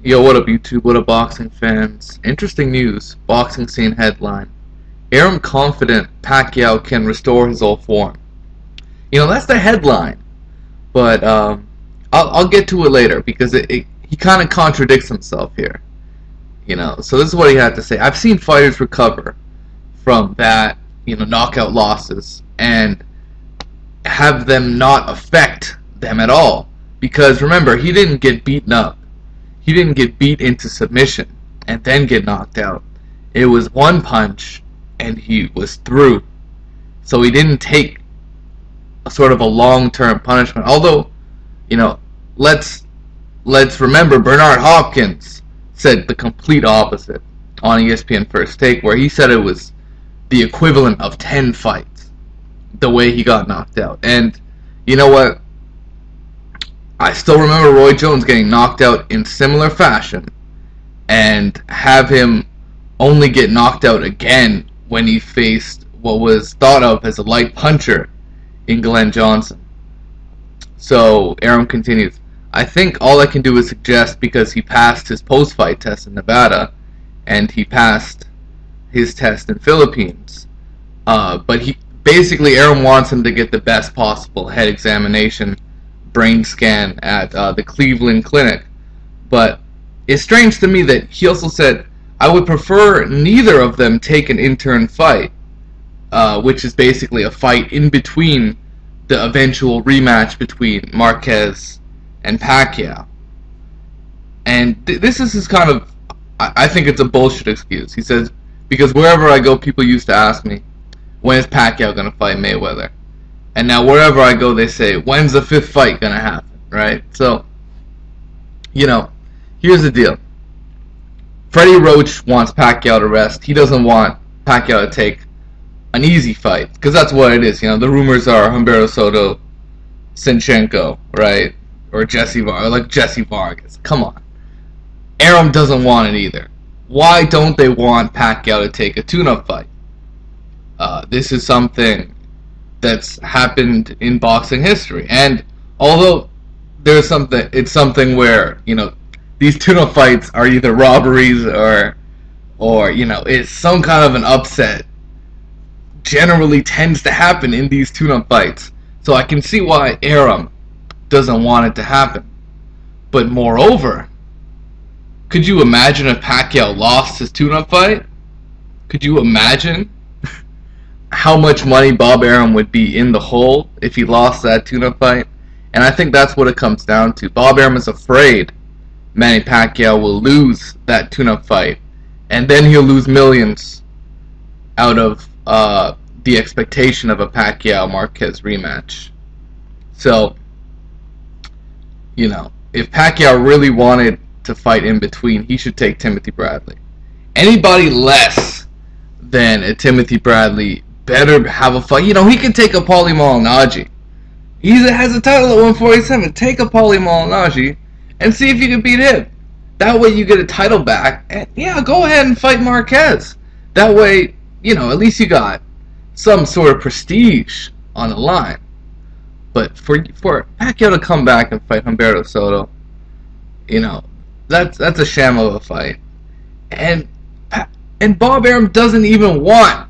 Yo, what up YouTube? What up boxing fans? Interesting news. Boxing scene headline. Arum confident Pacquiao can restore his old form. That's the headline. But I'll get to it later because he kind of contradicts himself here. So this is what he had to say. I've seen fighters recover from bad, knockout losses and have them not affect them at all. Because remember, he didn't get beaten up. He didn't get beat into submission and then get knocked out. It was one punch and he was through. So he didn't take a sort of a long-term punishment. Although, let's remember Bernard Hopkins said the complete opposite on ESPN First Take, where he said it was the equivalent of 10 fights, the way he got knocked out. And you know what? I still remember Roy Jones getting knocked out in similar fashion and have him only get knocked out again when he faced what was thought of as a light puncher in Glenn Johnson. So Arum continues, I think all I can do is suggest, because he passed his post-fight test in Nevada and he passed his test in Philippines, but basically Arum wants him to get the best possible head examination, brain scan at the Cleveland Clinic. But it's strange to me that he also said, I would prefer neither of them take an intern fight, which is basically a fight in between the eventual rematch between Marquez and Pacquiao. And this is his kind of, I think it's a bullshit excuse. He says, because wherever I go, people used to ask me, when is Pacquiao going to fight Mayweather? And now wherever I go, they say, when's the 5th fight going to happen, right? So, here's the deal. Freddie Roach wants Pacquiao to rest. He doesn't want Pacquiao to take an easy fight, because that's what it is. The rumors are Humberto Soto, Sinchenko, right? Or Jesse Vargas. Come on. Arum doesn't want it either. Why don't they want Pacquiao to take a tune-up fight? This is something that's happened in boxing history, and although it's something where these tune-up fights are either robberies or it's some kind of an upset, generally tends to happen in these tune-up fights. So I can see why Arum doesn't want it to happen. But moreover, could you imagine if Pacquiao lost his tune-up fight? Could you imagine how much money Bob Arum would be in the hole if he lost that tune-up fight? And I think that's what it comes down to. Bob Arum is afraid Manny Pacquiao will lose that tune-up fight, and then he'll lose millions out of the expectation of a Pacquiao-Marquez rematch. So, if Pacquiao really wanted to fight in between, he should take Timothy Bradley. Anybody less than a Timothy Bradley better have a fight. He can take a Paulie Malignaggi. He has a title at 147. Take a Paulie Malignaggi and see if you can beat him. That way you get a title back, and go ahead and fight Marquez. That way, at least you got some sort of prestige on the line. But for Pacquiao to come back and fight Humberto Soto, that's a sham of a fight. And Bob Arum doesn't even want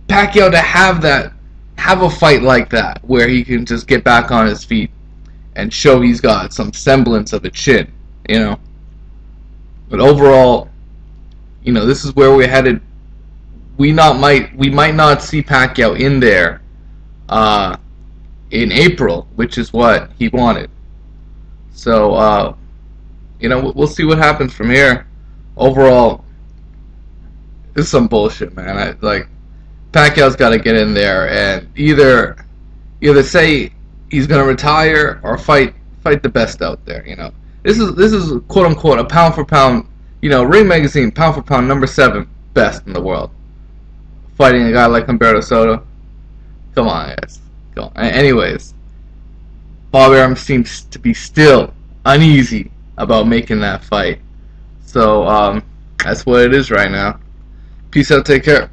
Pacquiao to have a fight like that, where he can just get back on his feet and show he's got some semblance of a chin, But overall, this is where we're headed. We might not see Pacquiao in there in April, which is what he wanted. So we'll see what happens from here. Overall, this is some bullshit, man. Pacquiao's got to get in there and either say he's gonna retire or fight the best out there. This is quote unquote a pound for pound. Ring Magazine pound for pound #7 best in the world. Fighting a guy like Humberto Soto. Come on, guys. Go on. Anyways, Bob Arum seems to be still uneasy about making that fight. So that's what it is right now. Peace out. Take care.